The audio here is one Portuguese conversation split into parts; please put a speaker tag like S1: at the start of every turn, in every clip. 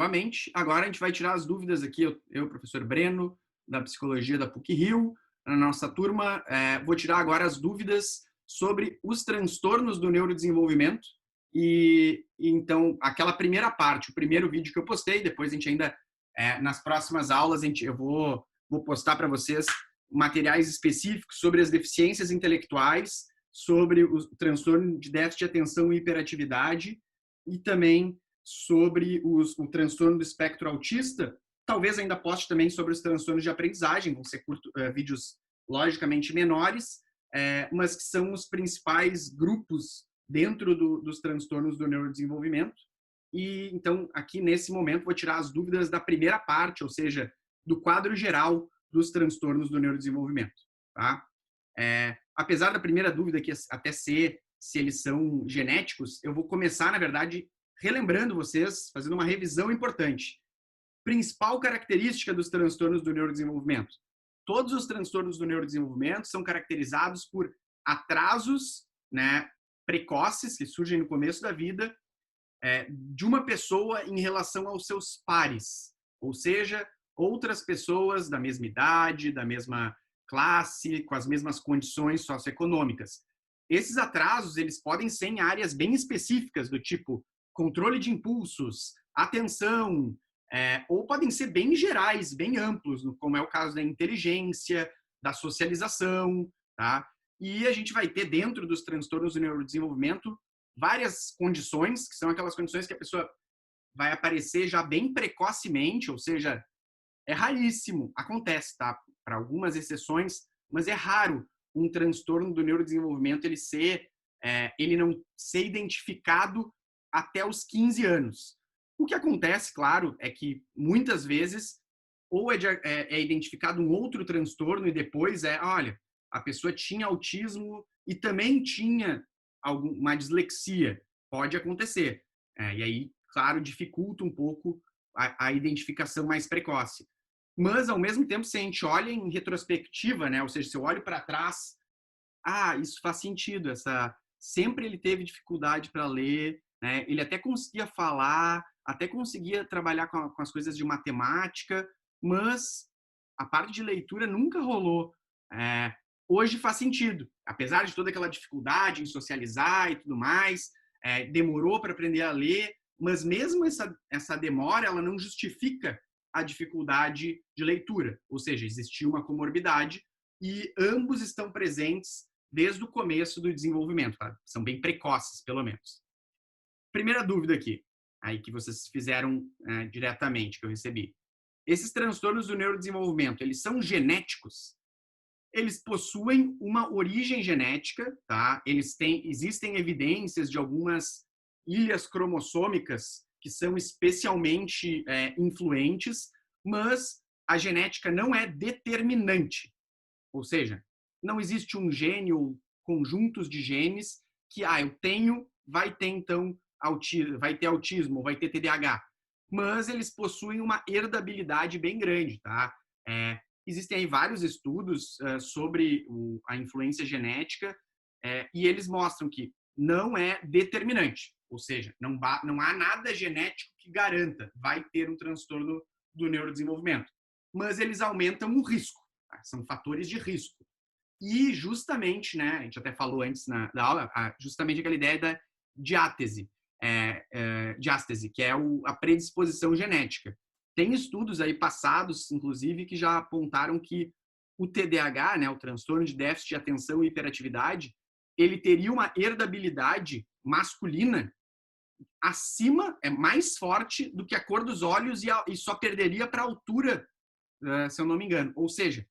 S1: novamente. Agora a gente vai tirar as dúvidas aqui, professor Breno, da Psicologia da PUC-Rio, na nossa turma. Vou tirar agora as dúvidas sobre os transtornos do neurodesenvolvimento. Então, aquela primeira parte, o primeiro vídeo que eu postei, depois a gente ainda, nas próximas aulas, eu vou postar para vocês materiais específicos sobre as deficiências intelectuais, sobre o transtorno de déficit de atenção e hiperatividade e também sobre o transtorno do espectro autista. Talvez ainda poste também sobre os transtornos de aprendizagem, vão ser vídeos logicamente menores, mas que são os principais grupos dentro dos transtornos do neurodesenvolvimento. E então, aqui nesse momento, vou tirar as dúvidas da primeira parte, ou seja, do quadro geral dos transtornos do neurodesenvolvimento. Tá? Apesar da primeira dúvida, que até ser se eles são genéticos, eu vou começar, na verdade, relembrando vocês, fazendo uma revisão importante. Principal característica dos transtornos do neurodesenvolvimento. Todos os transtornos do neurodesenvolvimento são caracterizados por atrasos, né, precoces, que surgem no começo da vida, de uma pessoa em relação aos seus pares. Ou seja, outras pessoas da mesma idade, da mesma classe, com as mesmas condições socioeconômicas. Esses atrasos, eles podem ser em áreas bem específicas, do tipo controle de impulsos, atenção, ou podem ser bem gerais, bem amplos, como é o caso da inteligência, da socialização, tá? E a gente vai ter dentro dos transtornos do neurodesenvolvimento várias condições, que são aquelas condições que a pessoa vai aparecer já bem precocemente, ou seja, é raríssimo, acontece, tá? Para algumas exceções, mas é raro um transtorno do neurodesenvolvimento ele não ser identificado até os 15 anos. O que acontece, claro, é que muitas vezes ou é identificado um outro transtorno e depois olha, a pessoa tinha autismo e também tinha uma dislexia. Pode acontecer. E aí, claro, dificulta um pouco a identificação mais precoce. Mas, ao mesmo tempo, se a gente olha em retrospectiva, né? Ou seja, se eu olho para trás, isso faz sentido. Sempre ele teve dificuldade para ler, né? Ele até conseguia falar, até conseguia trabalhar com as coisas de matemática, mas a parte de leitura nunca rolou. Hoje faz sentido. Apesar de toda aquela dificuldade em socializar e tudo mais, demorou para aprender a ler, mas mesmo essa demora, ela não justifica a dificuldade de leitura. Ou seja, existia uma comorbidade e ambos estão presentes desde o começo do desenvolvimento. Tá? São bem precoces, pelo menos. Primeira dúvida aqui, aí que vocês fizeram diretamente, que eu recebi. Esses transtornos do neurodesenvolvimento, eles são genéticos? Eles possuem uma origem genética, tá? Existem evidências de algumas ilhas cromossômicas que são especialmente influentes, mas a genética não é determinante. Ou seja, não existe um gene ou conjuntos de genes que, eu tenho, vai ter então vai ter autismo, vai ter TDAH. Mas eles possuem uma herdabilidade bem grande, tá? Existem aí vários estudos sobre a influência genética e eles mostram que não é determinante. Ou seja, não há nada genético que garanta vai ter um transtorno do neurodesenvolvimento. Mas eles aumentam o risco. Tá? São fatores de risco. E justamente, né, a gente até falou antes da aula, justamente aquela ideia da diástese, que é a predisposição genética. Tem estudos aí passados, inclusive, que já apontaram que o TDAH, né, o transtorno de déficit de atenção e hiperatividade, ele teria uma herdabilidade masculina mais forte do que a cor dos olhos e só perderia para a altura, se eu não me engano. Ou seja,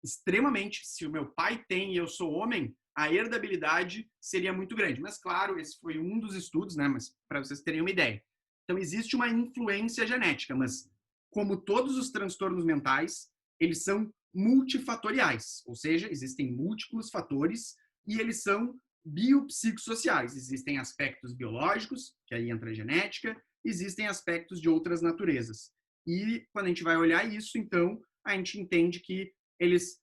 S1: extremamente, se o meu pai tem e eu sou homem, a herdabilidade seria muito grande. Mas, claro, esse foi um dos estudos, né? Mas para vocês terem uma ideia. Então, existe uma influência genética, mas, como todos os transtornos mentais, eles são multifatoriais, ou seja, existem múltiplos fatores e eles são biopsicossociais. Existem aspectos biológicos, que aí entra a genética, existem aspectos de outras naturezas. E, quando a gente vai olhar isso, então, a gente entende que eles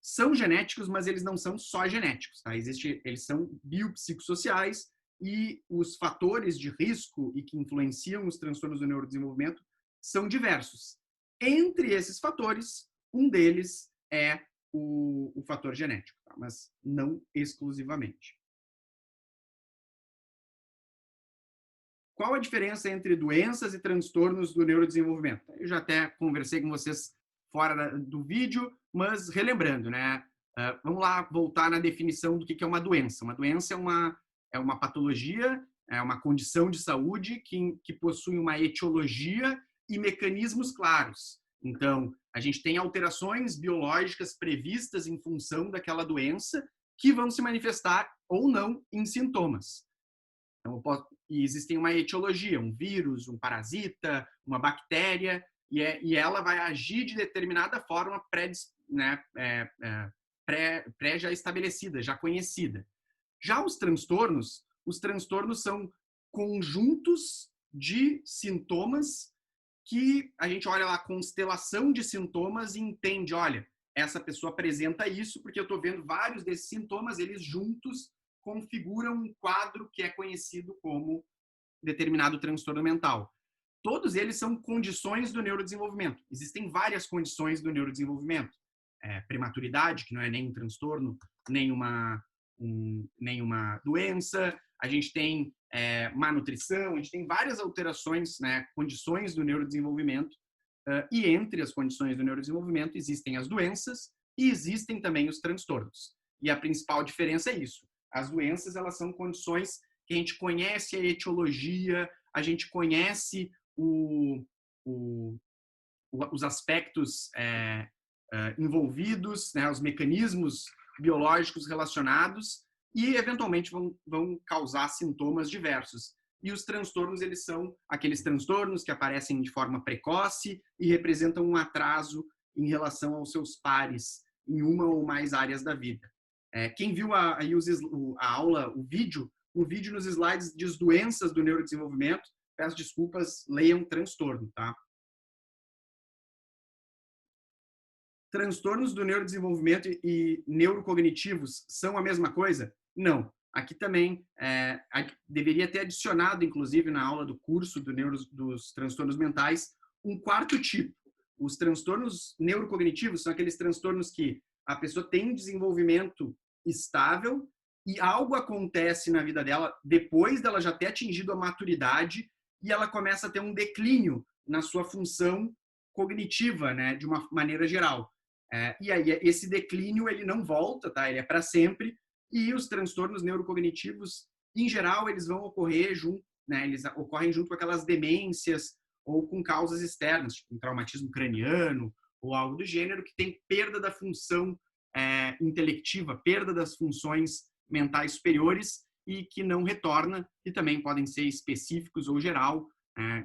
S1: são genéticos, mas eles não são só genéticos, tá? Eles são biopsicossociais e os fatores de risco e que influenciam os transtornos do neurodesenvolvimento são diversos. Entre esses fatores, um deles é o fator genético, tá? Mas não exclusivamente. Qual a diferença entre doenças e transtornos do neurodesenvolvimento? Eu já até conversei com vocês fora do vídeo, mas relembrando, né? Vamos lá voltar na definição do que é uma doença. Uma doença é uma patologia, é uma condição de saúde que possui uma etiologia e mecanismos claros. Então, a gente tem alterações biológicas previstas em função daquela doença que vão se manifestar ou não em sintomas. Então, e existem uma etiologia, um vírus, um parasita, uma bactéria, e ela vai agir de determinada forma pré já estabelecida, já conhecida. Já os transtornos são conjuntos de sintomas que a gente olha lá a constelação de sintomas e entende, olha, essa pessoa apresenta isso porque eu estou vendo vários desses sintomas, eles juntos configuram um quadro que é conhecido como determinado transtorno mental. Todos eles são condições do neurodesenvolvimento. Existem várias condições do neurodesenvolvimento. Prematuridade, que não é nem um transtorno, nem uma doença. A gente tem má nutrição, a gente tem várias alterações, né, condições do neurodesenvolvimento. E entre as condições do neurodesenvolvimento existem as doenças e existem também os transtornos. E a principal diferença é isso. As doenças, elas são condições que a gente conhece a etiologia, a gente conhece os aspectos envolvidos, né, os mecanismos biológicos relacionados e, eventualmente, vão causar sintomas diversos. E os transtornos, eles são aqueles transtornos que aparecem de forma precoce e representam um atraso em relação aos seus pares em uma ou mais áreas da vida. Quem viu a aula, o vídeo nos slides diz doenças do neurodesenvolvimento, peço desculpas, leiam transtorno, tá? Transtornos do neurodesenvolvimento e neurocognitivos são a mesma coisa? Não. Aqui também deveria ter adicionado, inclusive, na aula do curso dos transtornos mentais, um quarto tipo. Os transtornos neurocognitivos são aqueles transtornos que a pessoa tem um desenvolvimento estável e algo acontece na vida dela depois dela já ter atingido a maturidade e ela começa a ter um declínio na sua função cognitiva, né, de uma maneira geral. E aí esse declínio ele não volta, tá? Ele é para sempre. E os transtornos neurocognitivos, em geral, eles vão ocorrer junto, né? Eles ocorrem junto com aquelas demências ou com causas externas, tipo um traumatismo craniano ou algo do gênero, que tem perda da função intelectiva, perda das funções mentais superiores e que não retorna, e também podem ser específicos ou geral,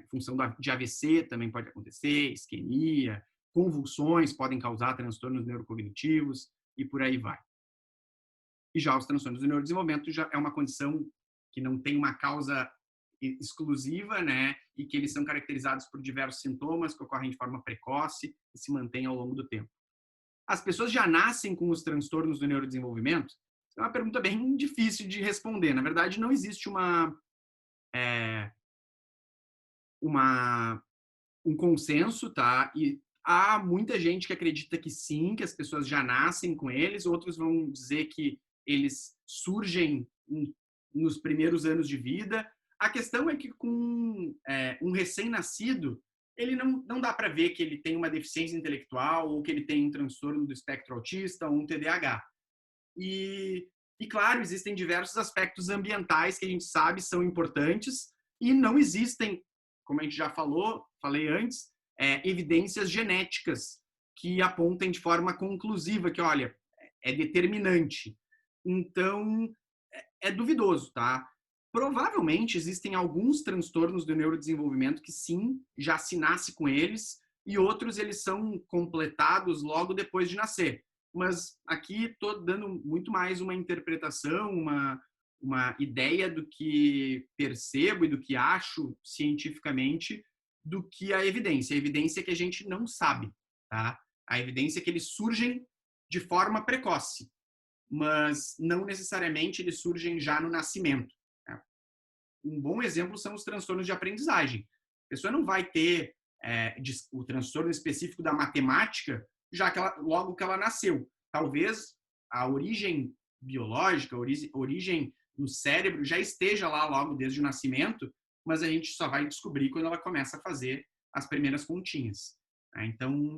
S1: função de AVC também pode acontecer, isquemia, convulsões podem causar transtornos neurocognitivos e por aí vai. E já os transtornos do neurodesenvolvimento já é uma condição que não tem uma causa exclusiva, né? E que eles são caracterizados por diversos sintomas que ocorrem de forma precoce e se mantêm ao longo do tempo. As pessoas já nascem com os transtornos do neurodesenvolvimento? É uma pergunta bem difícil de responder. Na verdade, não existe um consenso, tá? E há muita gente que acredita que sim, que as pessoas já nascem com eles. Outros vão dizer que eles surgem nos primeiros anos de vida. A questão é que com um recém-nascido, ele não dá para ver que ele tem uma deficiência intelectual ou que ele tem um transtorno do espectro autista ou um TDAH. E claro, existem diversos aspectos ambientais que a gente sabe são importantes e não existem, como a gente já falei antes, evidências genéticas que apontem de forma conclusiva que, olha, é determinante. Então, é duvidoso, tá? Provavelmente existem alguns transtornos do neurodesenvolvimento que sim, já se nasce com eles, e outros eles são completados logo depois de nascer. Mas aqui estou dando muito mais uma interpretação, uma ideia do que percebo e do que acho cientificamente do que a evidência. A evidência é que a gente não sabe, tá? A evidência é que eles surgem de forma precoce, mas não necessariamente eles surgem já no nascimento. um bom exemplo são os transtornos de aprendizagem. A pessoa não vai ter o transtorno específico da matemática já que logo que ela nasceu. Talvez a origem biológica, a origem no cérebro já esteja lá logo desde o nascimento, mas a gente só vai descobrir quando ela começa a fazer as primeiras continhas. Então,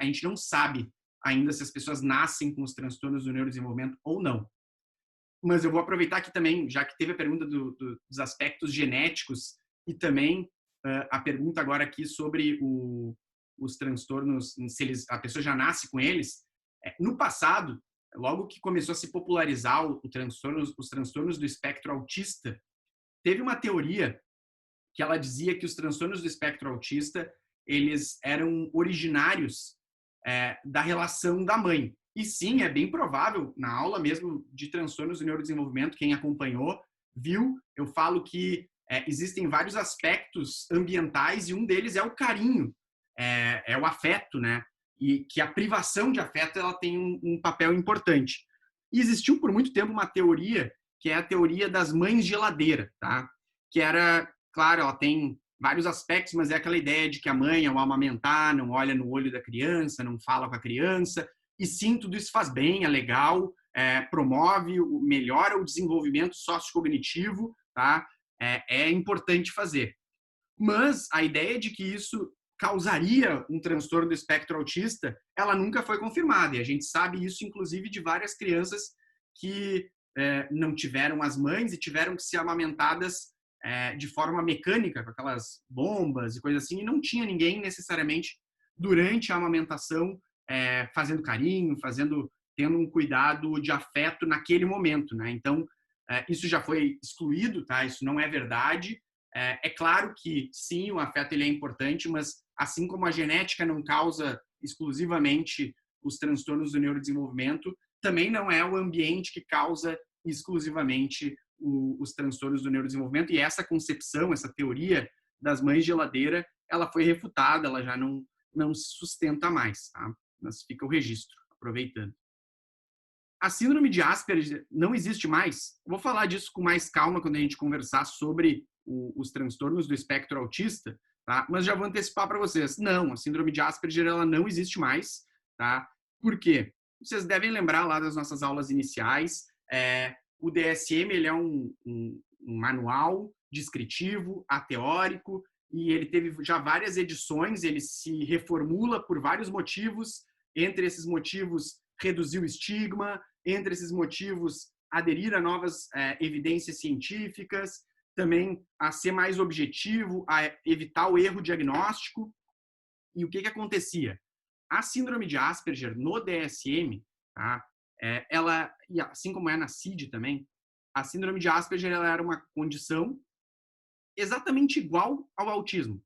S1: a gente não sabe ainda se as pessoas nascem com os transtornos do neurodesenvolvimento ou não. Mas eu vou aproveitar aqui também, já que teve a pergunta dos aspectos genéticos e também a pergunta agora aqui sobre os transtornos, se a pessoa já nasce com eles. No passado, logo que começou a se popularizar os transtornos do espectro autista, teve uma teoria que ela dizia que os transtornos do espectro autista eles eram originários da relação da mãe. E sim, é bem provável, na aula mesmo de transtornos do neurodesenvolvimento, quem acompanhou, viu, eu falo que existem vários aspectos ambientais e um deles é o carinho, é o afeto, né? E que a privação de afeto ela tem um papel importante. E existiu por muito tempo uma teoria, que é a teoria das mães geladeira, tá? Que era, claro, ela tem vários aspectos, mas é aquela ideia de que a mãe, ao amamentar, não olha no olho da criança, não fala com a criança, e sim, tudo isso faz bem, é legal, promove, melhora o desenvolvimento sociocognitivo, tá? É importante fazer. Mas a ideia de que isso causaria um transtorno do espectro autista, ela nunca foi confirmada. E a gente sabe isso, inclusive, de várias crianças que não tiveram as mães e tiveram que ser amamentadas de forma mecânica, com aquelas bombas e coisas assim, e não tinha ninguém necessariamente durante a amamentação fazendo carinho, tendo um cuidado de afeto naquele momento, né? Então, isso já foi excluído, tá? Isso não é verdade. É claro que, sim, o afeto ele é importante, mas assim como a genética não causa exclusivamente os transtornos do neurodesenvolvimento, também não é o ambiente que causa exclusivamente os transtornos do neurodesenvolvimento. E essa concepção, essa teoria das mães geladeira, ela foi refutada, ela já não se sustenta mais, tá? Mas fica o registro, aproveitando. A síndrome de Asperger não existe mais. Eu vou falar disso com mais calma quando a gente conversar sobre os transtornos do espectro autista, tá? Mas já vou antecipar para vocês. Não, a síndrome de Asperger ela não existe mais, tá? Por quê? Vocês devem lembrar lá das nossas aulas iniciais. O DSM ele é um manual descritivo, ateórico, e ele teve já várias edições, ele se reformula por vários motivos. Entre esses motivos, reduzir o estigma, entre esses motivos, aderir a novas evidências científicas, também a ser mais objetivo, a evitar o erro diagnóstico. E o que acontecia? A síndrome de Asperger no DSM, tá? Ela, assim como é na CID também, a síndrome de Asperger ela era uma condição exatamente igual ao autismo.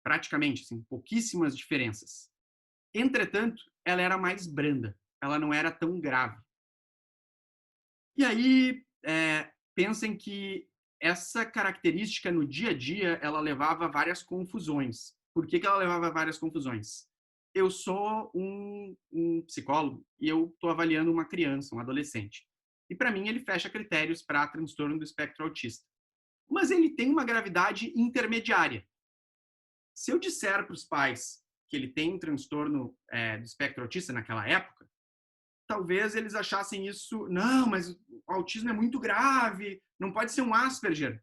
S1: Praticamente, assim, pouquíssimas diferenças. Entretanto, ela era mais branda, ela não era tão grave. E aí, pensem que essa característica no dia a dia, ela levava a várias confusões. Por que ela levava a várias confusões? Eu sou um psicólogo e eu estou avaliando uma criança, um adolescente. E para mim ele fecha critérios para transtorno do espectro autista. Mas ele tem uma gravidade intermediária. Se eu disser para os pais que ele tem um transtorno do espectro autista naquela época, talvez eles achassem isso, não, mas o autismo é muito grave, não pode ser um Asperger.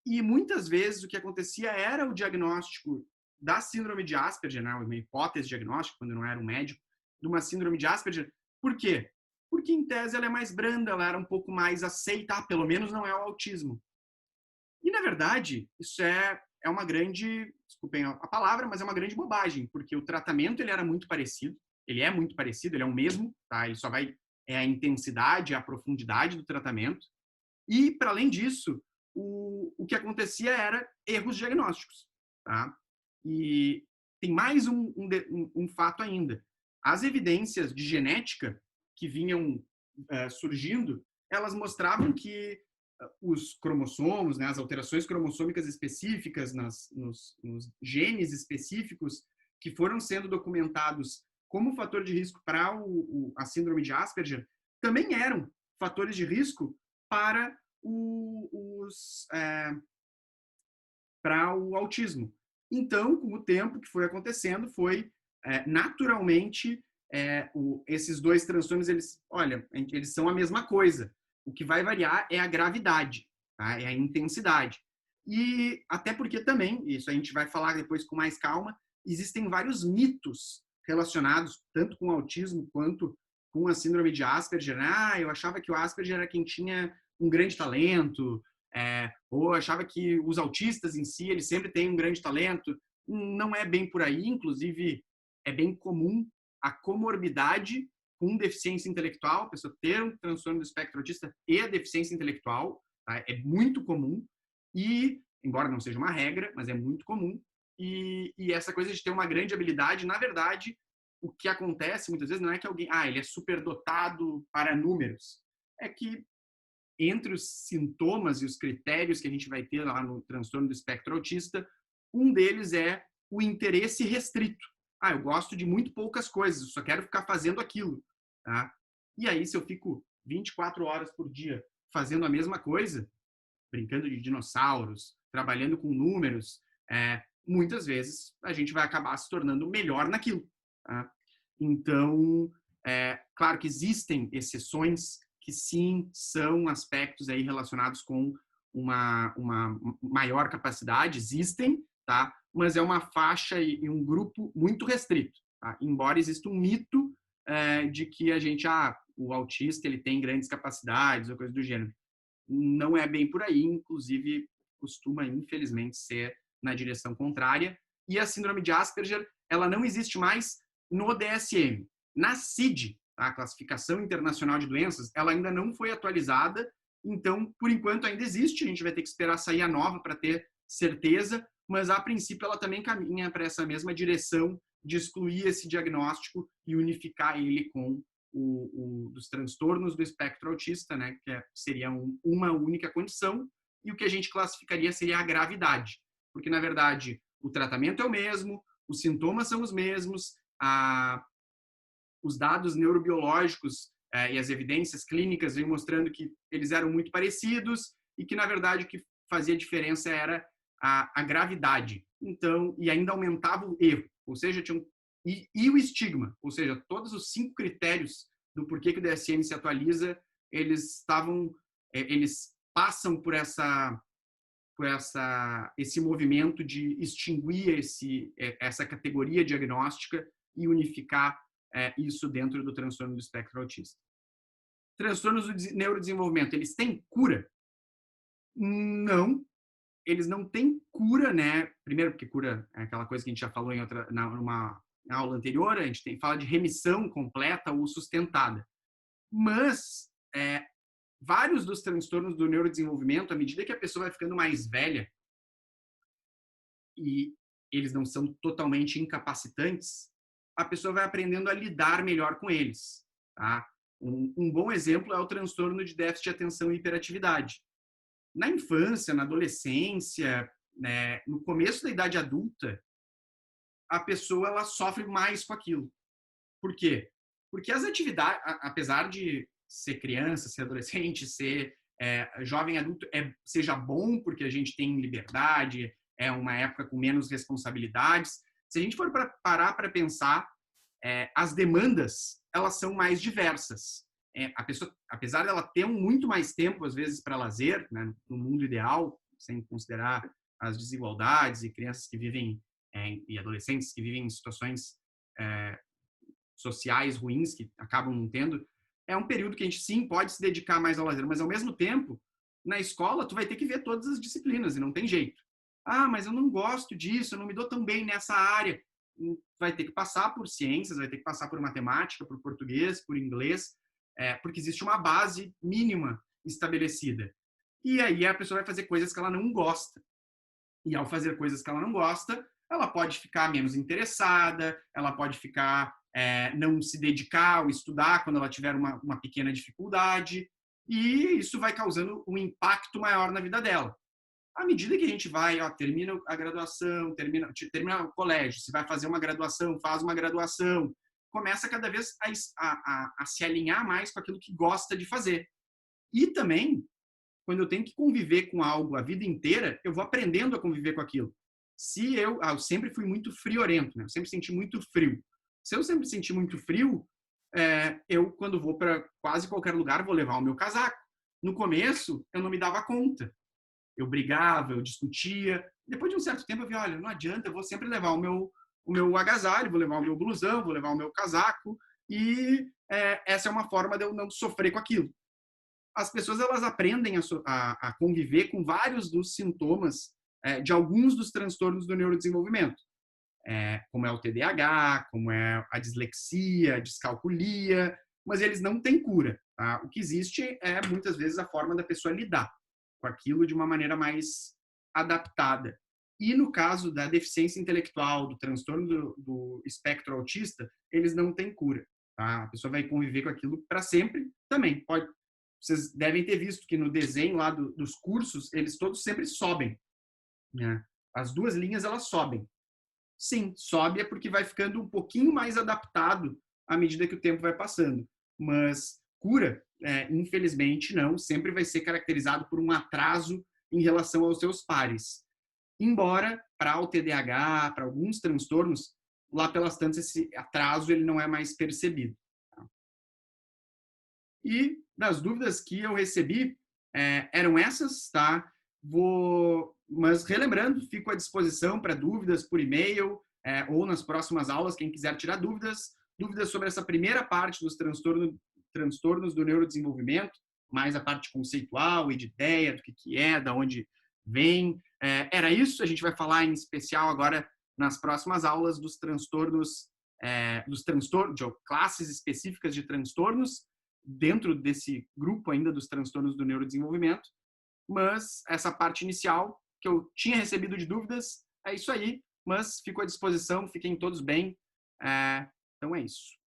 S1: E muitas vezes o que acontecia era o diagnóstico da síndrome de Asperger, né, uma hipótese diagnóstica, quando eu não era um médico, de uma síndrome de Asperger. Por quê? Porque em tese ela é mais branda, ela era um pouco mais aceita, pelo menos não é o autismo. E na verdade, isso é uma grande, desculpem a palavra, mas é uma grande bobagem, porque o tratamento ele era muito parecido, ele é muito parecido, ele é o mesmo, tá? Ele só vai a intensidade, a profundidade do tratamento. E para além disso, o que acontecia era erros diagnósticos, tá? E tem mais um fato ainda. As evidências de genética que vinham surgindo, elas mostravam que os cromossomos, né, as alterações cromossômicas específicas nos genes específicos que foram sendo documentados como fator de risco para a síndrome de Asperger, também eram fatores de risco para para o autismo. Então, com o tempo que foi acontecendo, foi naturalmente esses dois transtornos, eles são a mesma coisa. O que vai variar é a gravidade, tá? É a intensidade. E até porque também, isso a gente vai falar depois com mais calma, existem vários mitos relacionados tanto com o autismo quanto com a síndrome de Asperger. Eu achava que o Asperger era quem tinha um grande talento, ou achava que os autistas em si, eles sempre têm um grande talento. Não é bem por aí, inclusive é bem comum a comorbidade com deficiência intelectual, a pessoa ter um transtorno do espectro autista e a deficiência intelectual, tá? É muito comum e, embora não seja uma regra, mas é muito comum. E essa coisa de ter uma grande habilidade, na verdade, o que acontece muitas vezes não é que alguém, ele é superdotado para números. É que entre os sintomas e os critérios que a gente vai ter lá no transtorno do espectro autista, um deles é o interesse restrito. Eu gosto de muito poucas coisas, eu só quero ficar fazendo aquilo. Tá? E aí, se eu fico 24 horas por dia fazendo a mesma coisa, brincando de dinossauros, trabalhando com números, muitas vezes a gente vai acabar se tornando melhor naquilo. Tá? Então, claro que existem exceções que sim são aspectos aí relacionados com uma maior capacidade, existem, tá? Mas é uma faixa e um grupo muito restrito, tá? Embora exista um mito de que o autista ele tem grandes capacidades ou coisa do gênero. Não é bem por aí, inclusive costuma, infelizmente, ser na direção contrária. E a síndrome de Asperger, ela não existe mais no DSM. Na CID, a Classificação Internacional de Doenças, ela ainda não foi atualizada, então, por enquanto, ainda existe, a gente vai ter que esperar sair a nova para ter certeza, mas, a princípio, ela também caminha para essa mesma direção de excluir esse diagnóstico e unificar ele com dos transtornos do espectro autista, né, que seria uma única condição, e o que a gente classificaria seria a gravidade, porque, na verdade, o tratamento é o mesmo, os sintomas são os mesmos, os dados neurobiológicos e as evidências clínicas vêm mostrando que eles eram muito parecidos e que, na verdade, o que fazia diferença era a gravidade. Então, e ainda aumentava o erro, ou seja, e o estigma, ou seja, todos os 5 critérios do porquê que o DSM se atualiza, eles passam por esse movimento de extinguir essa categoria diagnóstica e unificar isso dentro do transtorno do espectro autista. Transtornos do neurodesenvolvimento, eles têm cura? Não, eles não têm cura, né? Primeiro porque cura é aquela coisa que a gente já falou numa aula anterior, a gente fala de remissão completa ou sustentada. Mas vários dos transtornos do neurodesenvolvimento, à medida que a pessoa vai ficando mais velha, e eles não são totalmente incapacitantes, a pessoa vai aprendendo a lidar melhor com eles. Tá? Um bom exemplo é o transtorno de déficit de atenção e hiperatividade. Na infância, na adolescência, né, no começo da idade adulta, a pessoa ela sofre mais com aquilo. Por quê? Porque as atividades, apesar de ser criança, ser adolescente, ser jovem adulto, seja bom porque a gente tem liberdade, é uma época com menos responsabilidades. Se a gente for parar para pensar, as demandas elas são mais diversas. A pessoa, apesar dela ter muito mais tempo, às vezes, para lazer, né, no mundo ideal, sem considerar as desigualdades e crianças que vivem, e adolescentes que vivem em situações sociais ruins, que acabam não tendo, é um período que a gente, sim, pode se dedicar mais ao lazer, mas, ao mesmo tempo, na escola, tu vai ter que ver todas as disciplinas, e não tem jeito. Mas eu não gosto disso, eu não me dou tão bem nessa área. Vai ter que passar por ciências, vai ter que passar por matemática, por português, por inglês, porque existe uma base mínima estabelecida. E aí a pessoa vai fazer coisas que ela não gosta. E ao fazer coisas que ela não gosta, ela pode ficar menos interessada, ela pode ficar não se dedicar ou estudar quando ela tiver uma pequena dificuldade, e isso vai causando um impacto maior na vida dela. À medida que a gente vai, termina a graduação, termina o colégio, se vai fazer uma graduação, faz uma graduação, começa cada vez a se alinhar mais com aquilo que gosta de fazer. E também quando eu tenho que conviver com algo a vida inteira, eu vou aprendendo a conviver com aquilo. Se eu sempre fui muito friorento, né? Eu sempre senti muito frio. Se eu sempre senti muito frio, eu, quando vou para quase qualquer lugar, vou levar o meu casaco. No começo, eu não me dava conta. Eu brigava, eu discutia. Depois de um certo tempo, eu vi, olha, não adianta, eu vou sempre levar o meu agasalho, vou levar o meu blusão, vou levar o meu casaco. E essa é uma forma de eu não sofrer com aquilo. As pessoas elas aprendem a conviver com vários dos sintomas de alguns dos transtornos do neurodesenvolvimento, como é o TDAH, como é a dislexia, a descalculia, mas eles não têm cura. Tá? O que existe é, muitas vezes, a forma da pessoa lidar com aquilo de uma maneira mais adaptada. E no caso da deficiência intelectual, do transtorno do espectro autista, eles não têm cura. Tá? A pessoa vai conviver com aquilo para sempre. Também pode. Vocês devem ter visto que no desenho lá dos cursos, eles todos sempre sobem. Né? As duas linhas, elas sobem. Sim, sobe é porque vai ficando um pouquinho mais adaptado à medida que o tempo vai passando. Mas cura, infelizmente, não. Sempre vai ser caracterizado por um atraso em relação aos seus pares. Embora, para o TDAH, para alguns transtornos, lá pelas tantas, esse atraso ele não é mais percebido. Tá? E das dúvidas que eu recebi, eram essas, tá? Mas relembrando, fico à disposição para dúvidas por e-mail ou nas próximas aulas, quem quiser tirar dúvidas sobre essa primeira parte dos transtornos do neurodesenvolvimento, mais a parte conceitual e de ideia do que é, da onde vem. Era isso, a gente vai falar em especial agora nas próximas aulas dos transtornos, de classes específicas de transtornos, dentro desse grupo ainda dos transtornos do neurodesenvolvimento, mas essa parte inicial que eu tinha recebido de dúvidas, é isso aí, mas fico à disposição, fiquem todos bem, então é isso.